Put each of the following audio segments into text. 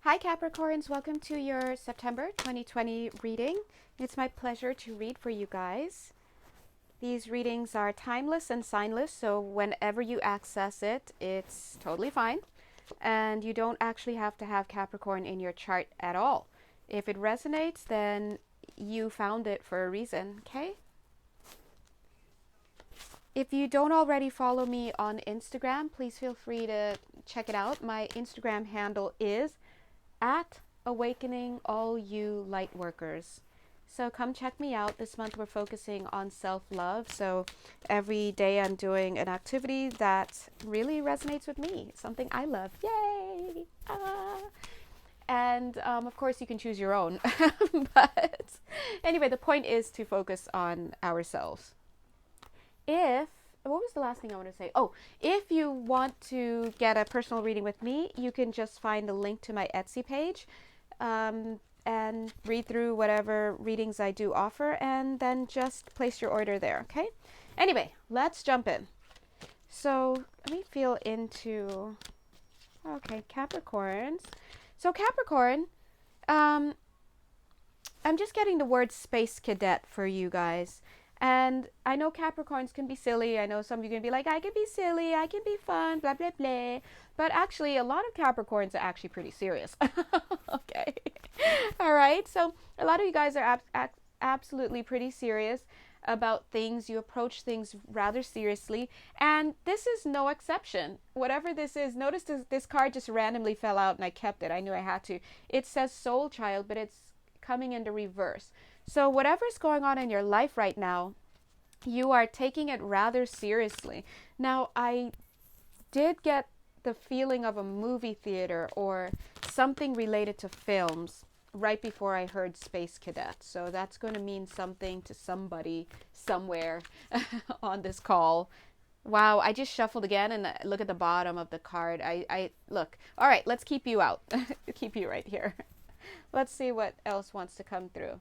Hi Capricorns, welcome to your September 2020 reading. It's my pleasure to read for you guys. These readings are timeless and signless, so whenever you access it, it's totally fine. And you don't actually have to have Capricorn in your chart at all. If it resonates, then you found it for a reason, okay? If you don't already follow me on Instagram, please feel free to check it out. My Instagram handle is at Awakening All You Lightworkers. So come check me out. This month we're focusing on self-love. So every day I'm doing an activity that really resonates with me, something I love. Yay! And of course you can choose your own. But anyway, the point is to focus on ourselves. What was the last thing I want to say? Oh, if you want to get a personal reading with me, you can just find the link to my Etsy page and read through whatever readings I do offer and then just place your order there, okay? Anyway, let's jump in. So let me feel into, okay, Capricorns. So Capricorn, I'm just getting the word space cadet for you guys. And I know Capricorns can be silly. I know some of you are going to be like, I can be silly, I can be fun, blah, blah, blah. But actually, a lot of Capricorns are actually pretty serious. Okay. All right. So a lot of you guys are absolutely pretty serious about things. You approach things rather seriously. And this is no exception. Whatever this is, notice this card just randomly fell out and I kept it. I knew I had to. It says Soul Child, but it's coming into reverse. So whatever's going on in your life right now, you are taking it rather seriously. Now, I did get the feeling of a movie theater or something related to films right before I heard Space Cadet. So that's going to mean something to somebody somewhere on this call. Wow, I just shuffled again and look at the bottom of the card. I look. All right, let's keep you out. Keep you right here. Let's see what else wants to come through.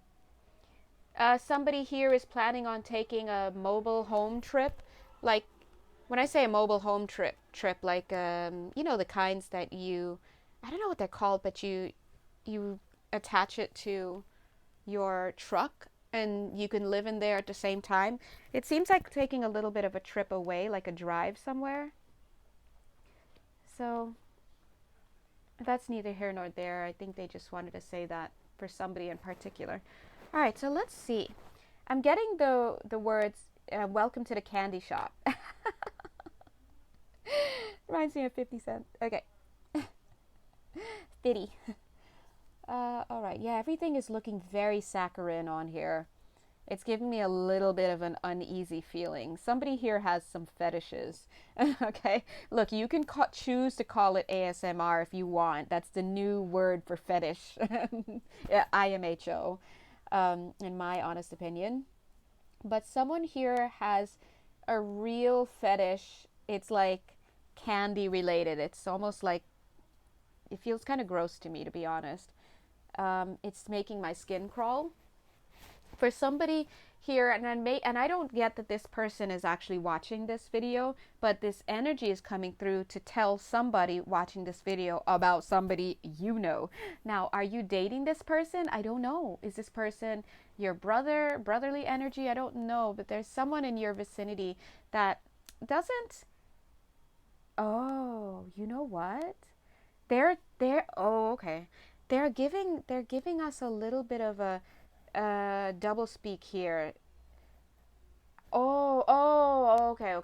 Somebody here is planning on taking a mobile home trip. Like, when I say a mobile home trip, like, you know, the kinds that I don't know what they're called, but you attach it to your truck and you can live in there at the same time. It seems like taking a little bit of a trip away, like a drive somewhere. So that's neither here nor there. I think they just wanted to say that for somebody in particular. All right, so let's see. I'm getting the words, welcome to the candy shop. Reminds me of 50 Cent. Okay. 50. All right, yeah, everything is looking very saccharine on here. It's giving me a little bit of an uneasy feeling. Somebody here has some fetishes. Okay, look, you can choose to call it ASMR if you want. That's the new word for fetish. Yeah, IMHO. In my honest opinion. But someone here has a real fetish. It's like candy related. It's almost like, it feels kind of gross to me, to be honest. It's making my skin crawl. For somebody here, and I don't get that this person is actually watching this video, but this energy is coming through to tell somebody watching this video about somebody you know. Now, are you dating this person? I don't know. Is this person your brotherly energy? I don't know, but there's someone in your vicinity that doesn't. Oh, you know what? Oh, okay. They're giving us a little bit of a double speak here. Okay.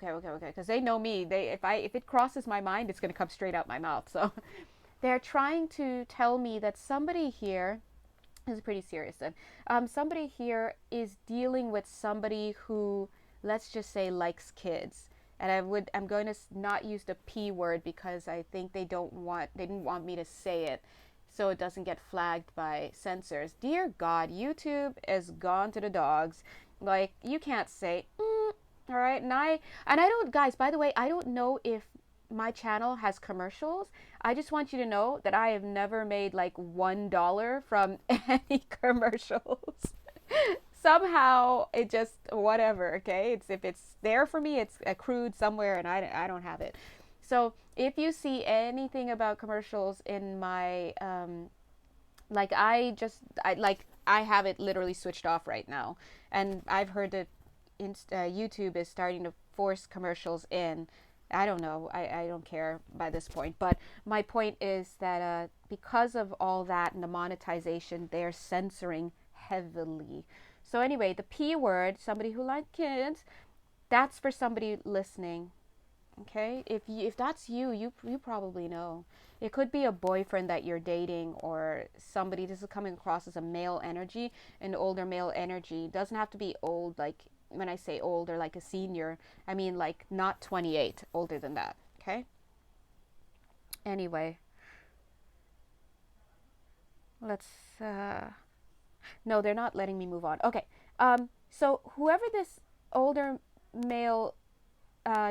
Because they know me. If it crosses my mind, it's gonna come straight out my mouth. So they're trying to tell me that somebody here this is pretty serious. Then, somebody here is dealing with somebody who, let's just say, likes kids. And I'm going to not use the P word because I think they didn't want me to say it, so it doesn't get flagged by censors. Dear God, YouTube has gone to the dogs. Like, you can't say, all right? And I don't, guys, by the way, I don't know if my channel has commercials. I just want you to know that I have never made like $1 from any commercials. Somehow it just, whatever, okay? If it's there for me, it's accrued somewhere and I don't have it. So if you see anything about commercials in my like I have it literally switched off right now, and I've heard that YouTube is starting to force commercials in. I don't know. I don't care by this point. But my point is that because of all that and the monetization, they're censoring heavily. So anyway, the P word, somebody who likes kids, that's for somebody listening. Okay, if that's you, you probably know. It could be a boyfriend that you're dating, or somebody. This is coming across as a male energy, an older male energy. Doesn't have to be old. Like when I say old or like a senior, I mean like not 28, older than that. Okay. Anyway, let's. No, they're not letting me move on. Okay. So whoever this older male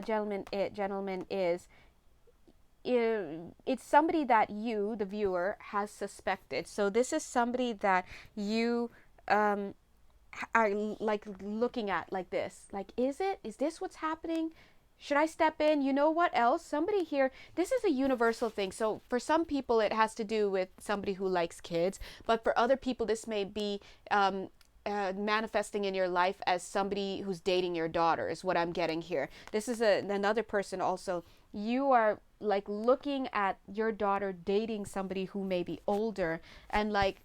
gentleman is, it's somebody that you, the viewer, has suspected. So this is somebody that you are like looking at like this. Like, is this what's happening? Should I step in? You know what else? Somebody here, this is a universal thing. So for some people, it has to do with somebody who likes kids. But for other people, this may be manifesting in your life as somebody who's dating your daughter, is what I'm getting here. This is another person also. You are like looking at your daughter dating somebody who may be older, and like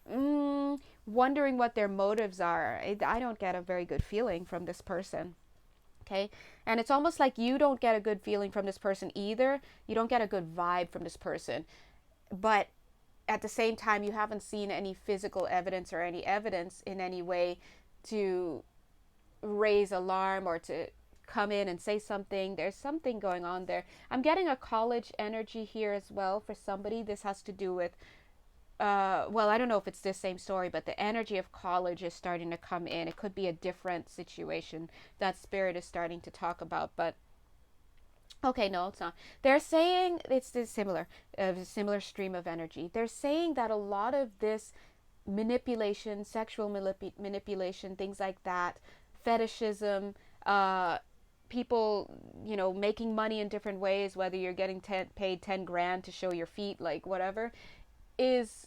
wondering what their motives are. I don't get a very good feeling from this person. Okay. And it's almost like you don't get a good feeling from this person either. You don't get a good vibe from this person. But at the same time, you haven't seen any physical evidence or any evidence in any way to raise alarm or to come in and say something. There's something going on there. I'm getting a college energy here as well for somebody. This has to do with well, I don't know if it's the same story, but the energy of college is starting to come in. It could be a different situation that Spirit is starting to talk about, but okay, no, it's not. They're saying it's similar, a similar stream of energy. They're saying that a lot of this manipulation, sexual manipulation, things like that, fetishism, people, making money in different ways, whether you're getting paid 10 grand to show your feet, like whatever, is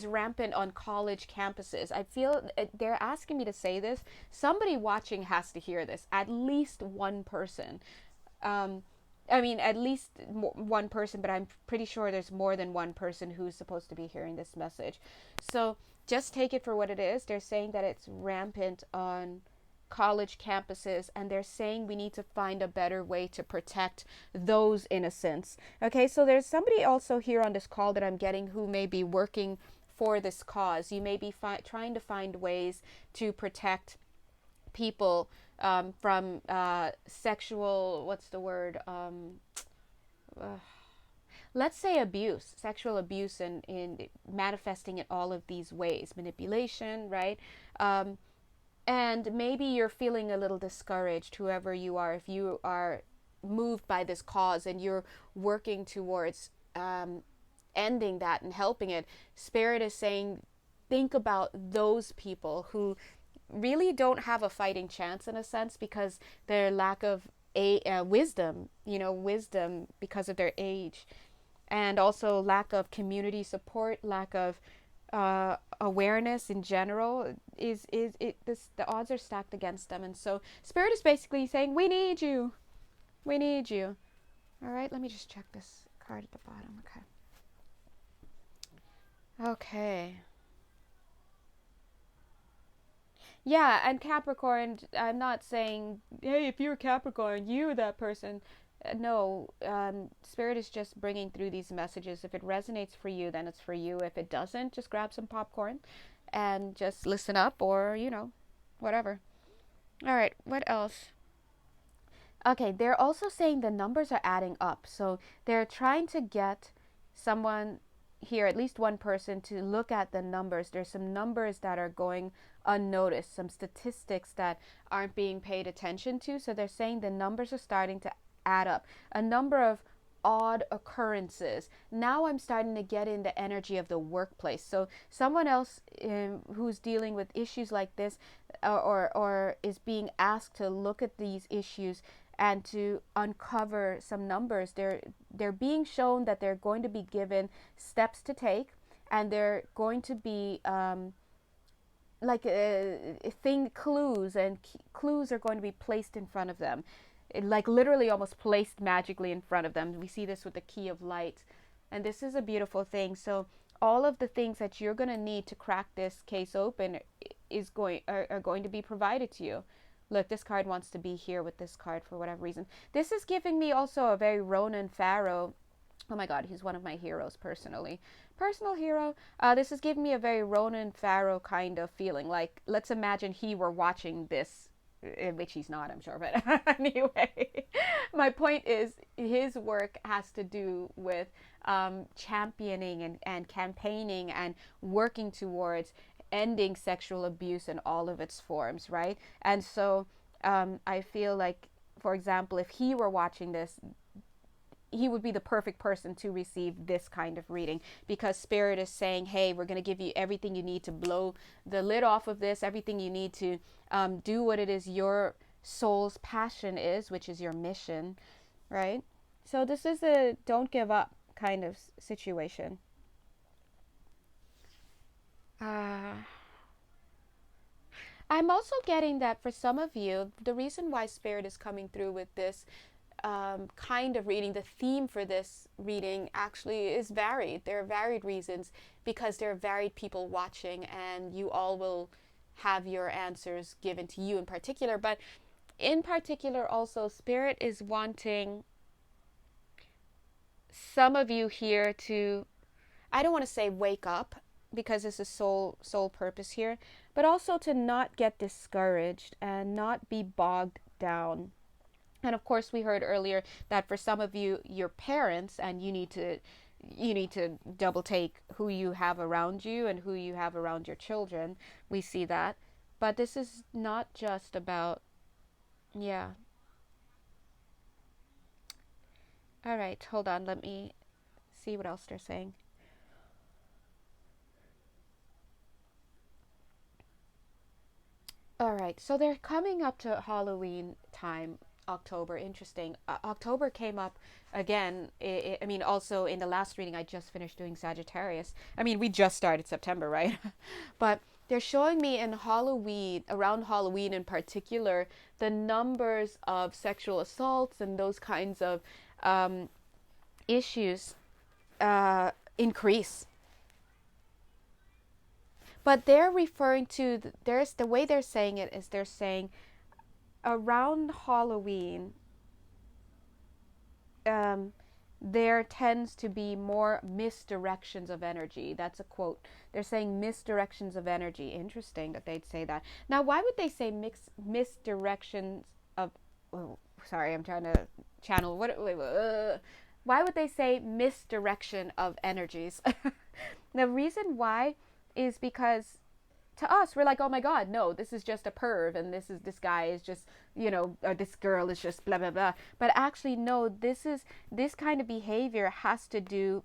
rampant on college campuses. I feel they're asking me to say this. Somebody watching has to hear this. At least one person. I mean, at least one person, but I'm pretty sure there's more than one person who's supposed to be hearing this message. So just take it for what it is. They're saying that it's rampant on college campuses, and they're saying we need to find a better way to protect those innocents. Okay, so there's somebody also here on this call that I'm getting who may be working for this cause. You may be trying to find ways to protect people from sexual, what's the word? Let's say abuse, sexual abuse, and in manifesting in all of these ways, manipulation, right? And maybe you're feeling a little discouraged, whoever you are, if you are moved by this cause and you're working towards ending that and helping it. Spirit is saying, think about those people who really don't have a fighting chance in a sense because their lack of wisdom, wisdom because of their age, and also lack of community support, lack of awareness in general. The odds are stacked against them, and so Spirit is basically saying, we need you, all right. Let me just check this card at the bottom. Okay. Yeah, and Capricorn, I'm not saying, hey, if you're Capricorn, you're that person. No, Spirit is just bringing through these messages. If it resonates for you, then it's for you. If it doesn't, just grab some popcorn and just listen up, or, whatever. All right, what else? Okay, they're also saying the numbers are adding up. So they're trying to get someone here, at least one person, to look at the numbers. There's some numbers that are going unnoticed, some statistics that aren't being paid attention to. So they're saying the numbers are starting to add up. A number of odd occurrences. Now I'm starting to get in the energy of the workplace. So someone else who's dealing with issues like this, or is being asked to look at these issues and to uncover some numbers. They're being shown that they're going to be given steps to take, and they're going to be like thing clues, and clues are going to be placed in front of them, like literally almost placed magically in front of them. We see this with the key of light, and this is a beautiful thing. So all of the things that you're going to need to crack this case open are going to be provided to you. Look, this card wants to be here with this card for whatever reason. This is giving me also a very Ronan Farrow. Oh my God, he's one of my heroes personally. Personal hero. This is giving me a very Ronan Farrow kind of feeling. Like, let's imagine he were watching this, which he's not, I'm sure. But anyway, my point is his work has to do with championing and campaigning and working towards ending sexual abuse in all of its forms, right? And so I feel like, for example, if he were watching this, he would be the perfect person to receive this kind of reading, because Spirit is saying, hey, we're going to give you everything you need to blow the lid off of this, everything you need to do what it is your soul's passion is, which is your mission, right? So this is a don't give up kind of situation. I'm also getting that for some of you, the reason why Spirit is coming through with this kind of reading, the theme for this reading actually is varied. There are varied reasons, because there are varied people watching, and you all will have your answers given to you in particular. But in particular also, Spirit is wanting some of you here to, I don't want to say wake up, because this is soul purpose here, but also to not get discouraged and not be bogged down. And of course, we heard earlier that for some of you, your parents, and you need to double take who you have around you and who you have around your children. We see that. But this is not just about, yeah. All right, hold on. Let me see what else they're saying. All right, so they're coming up to Halloween time, October. Interesting. October came up again. I mean, also in the last reading, I just finished doing Sagittarius. I mean, we just started September, right? But they're showing me in Halloween, around Halloween in particular, the numbers of sexual assaults and those kinds of issues increase. But they're referring to, there's the way they're saying it is they're saying around Halloween, there tends to be more misdirections of energy. That's a quote. They're saying misdirections of energy. Interesting that they'd say that. Now, why would they say misdirections of, oh, sorry, I'm trying to channel, why would they say misdirection of energies? The reason why is because to us, we're like, oh my God, no, this is just a perv, and this guy is just, or this girl is just blah, blah, blah. But actually, no, this kind of behavior has to do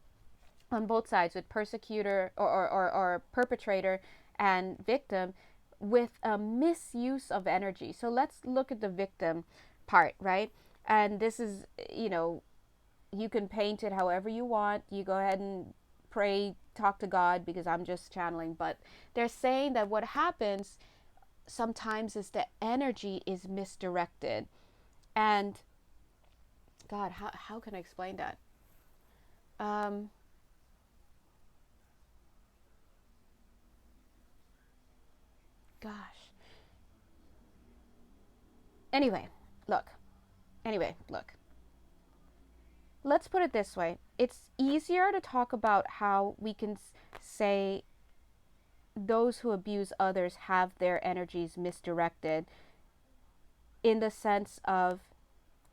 on both sides, with persecutor or perpetrator and victim, with a misuse of energy. So let's look at the victim part, right? And this is, you can paint it however you want. You go ahead and pray, talk to God, because I'm just channeling. But they're saying that what happens sometimes is the energy is misdirected. And God, how can I explain that? Gosh. Anyway, look. Let's put it this way. It's easier to talk about how we can say those who abuse others have their energies misdirected, in the sense of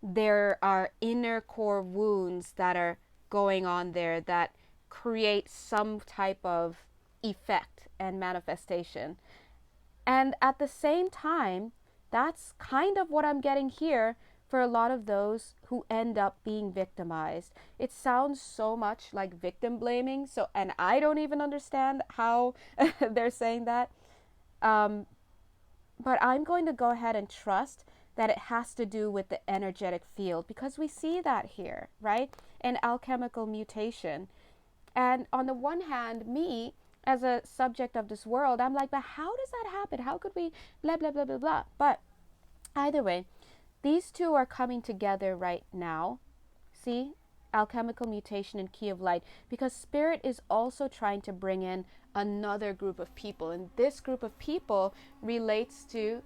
there are inner core wounds that are going on there that create some type of effect and manifestation. And at the same time, that's kind of what I'm getting here for a lot of those who end up being victimized. It sounds so much like victim blaming. So, and I don't even understand how they're saying that. But I'm going to go ahead and trust that it has to do with the energetic field, because we see that here, right? In alchemical mutation. And on the one hand, me as a subject of this world, I'm like, but how does that happen? How could we blah, blah, blah, blah, blah? But either way, these two are coming together right now. See? Alchemical mutation and key of light, because spirit is also trying to bring in another group of people, and this group of people relates to,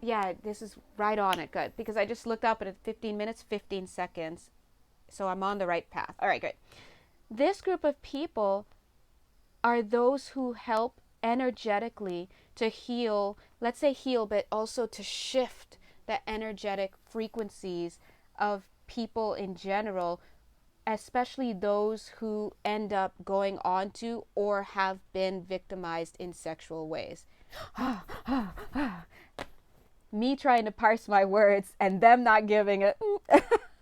yeah, this is right on it, good, because I just looked up at it, 15 minutes 15 seconds, so I'm on the right path. All right, good. This group of people are those who help energetically to heal, let's say heal, but also to shift the energetic frequencies of people in general, especially those who end up going on to or have been victimized in sexual ways. Me trying to parse my words and them not giving it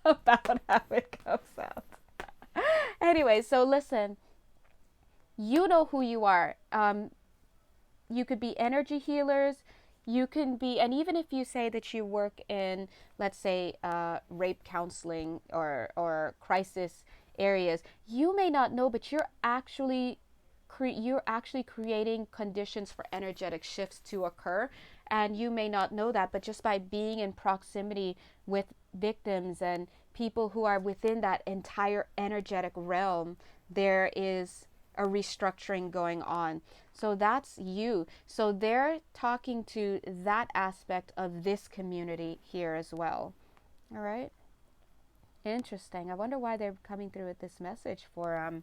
about how it comes out. Anyway, so listen, you know who you are. You could be energy healers. You can be, and even if you say that you work in, let's say, rape counseling or crisis areas, you may not know, but you're actually creating conditions for energetic shifts to occur, and you may not know that, but just by being in proximity with victims and people who are within that entire energetic realm, there is a restructuring going on. So that's you. So they're talking to that aspect of this community here as well. All right. Interesting. I wonder why they're coming through with this message for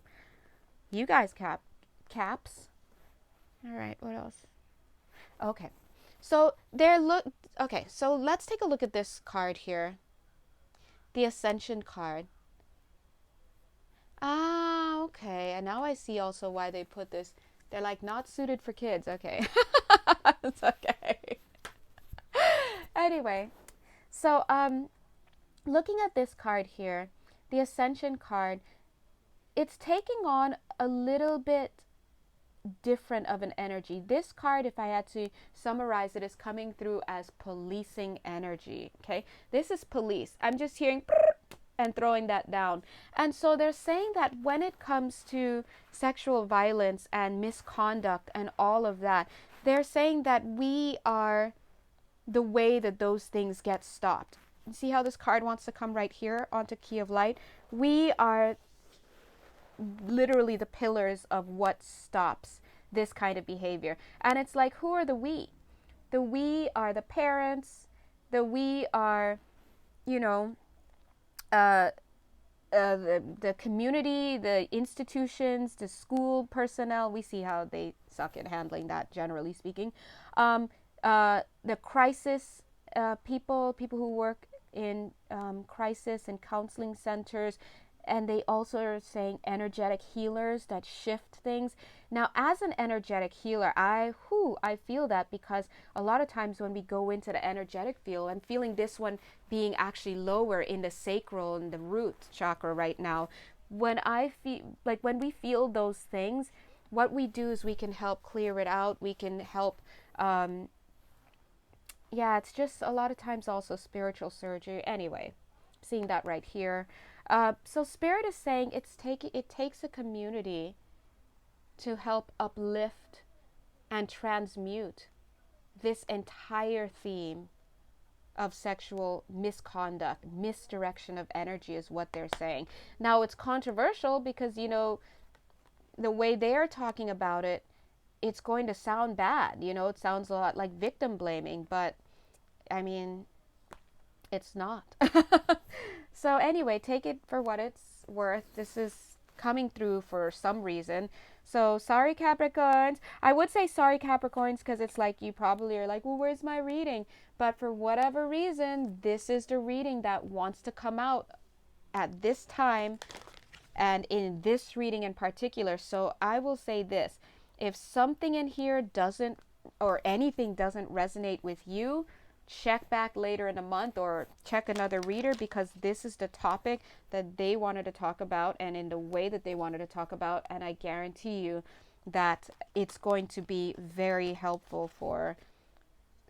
you guys, caps. All right. What else? Okay. So okay, so let's take a look at this card here. The Ascension card. Ah, okay. And now I see also why they put this. They're like not suited for kids. Okay. It's okay. Anyway, so looking at this card here, the Ascension card, it's taking on a little bit different of an energy. This card, if I had to summarize it, is coming through as policing energy. Okay. This is police. I'm just hearing and throwing that down. And so they're saying that when it comes to sexual violence and misconduct and all of that, they're saying that we are the way that those things get stopped. You see how this card wants to come right here onto Key of Light? We are literally the pillars of what stops this kind of behavior. And it's like, who are the we? The we are the parents. The we are, you know, the community, the institutions, the school personnel. We see how they suck at handling that, generally speaking. The crisis people who work in crisis and counseling centers, and they also are saying energetic healers that shift things. Now, as an energetic healer, I feel that, because a lot of times when we go into the energetic field, I'm feeling this one being actually lower in the sacral and the root chakra right now. When we feel those things, what we do is we can help clear it out. We can help, it's just a lot of times also spiritual surgery. Anyway, seeing that right here. So Spirit is saying it takes a community to help uplift and transmute this entire theme of sexual misconduct, misdirection of energy is what they're saying. Now, it's controversial because, you know, the way they're talking about it, it's going to sound bad. You know, it sounds a lot like victim blaming, but I mean, it's not. So anyway, take it for what it's worth. This is coming through for some reason. So sorry, Capricorns. I would say sorry, Capricorns, because it's like you probably are like, well, where's my reading? But for whatever reason, this is the reading that wants to come out at this time and in this reading in particular. So I will say this. If something in here doesn't, or anything doesn't resonate with you, check back later in a month or check another reader, because this is the topic that they wanted to talk about and in the way that they wanted to talk about. And I guarantee you that it's going to be very helpful for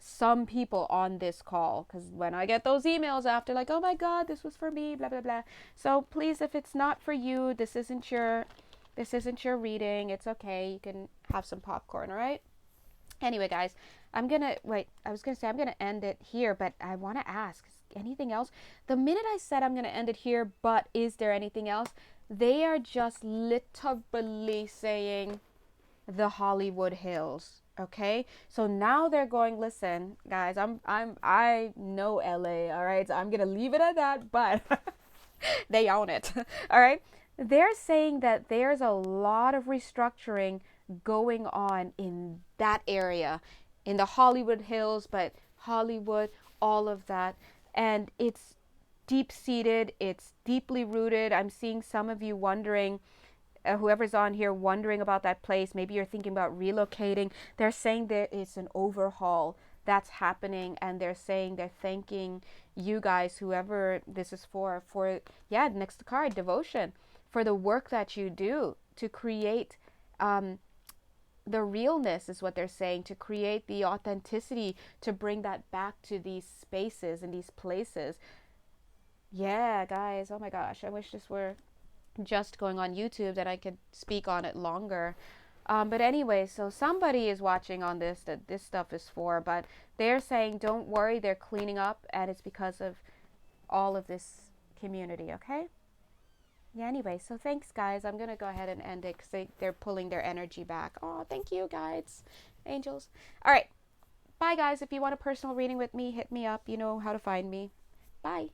some people on this call, because when I get those emails after, like, oh my God, this was for me, blah blah blah. So please, if it's not for you, this isn't your reading. It's okay. You can have some popcorn. All right. Anyway, guys, I'm gonna wait. I was gonna say I'm gonna end it here, but I want to ask anything else. The minute I said I'm gonna end it here, but is there anything else? They are just literally saying the Hollywood Hills. Okay, so now they're going, listen, guys, I know LA, all right, so I'm gonna leave it at that, but they own it. All right, they're saying that there's a lot of restructuring going on in that area, in the Hollywood Hills, but Hollywood, all of that, and it's deep seated, it's deeply rooted. I'm seeing some of you wondering, whoever's on here wondering about that place, maybe you're thinking about relocating. They're saying there is an overhaul that's happening, and they're saying they're thanking you guys, whoever this is for yeah, next card, devotion, for the work that you do to create the realness, is what they're saying, to create the authenticity, to bring that back to these spaces and these places. Yeah, guys, oh my gosh, I wish this were just going on YouTube that I could speak on it longer. But anyway, so somebody is watching on this that this stuff is for, but they're saying don't worry, they're cleaning up, and it's because of all of this community. Okay. Yeah, anyway, so thanks, guys. I'm gonna go ahead and end it because they're pulling their energy back. Oh, thank you, guides, angels. All right, bye, guys. If you want a personal reading with me, hit me up. You know how to find me. Bye.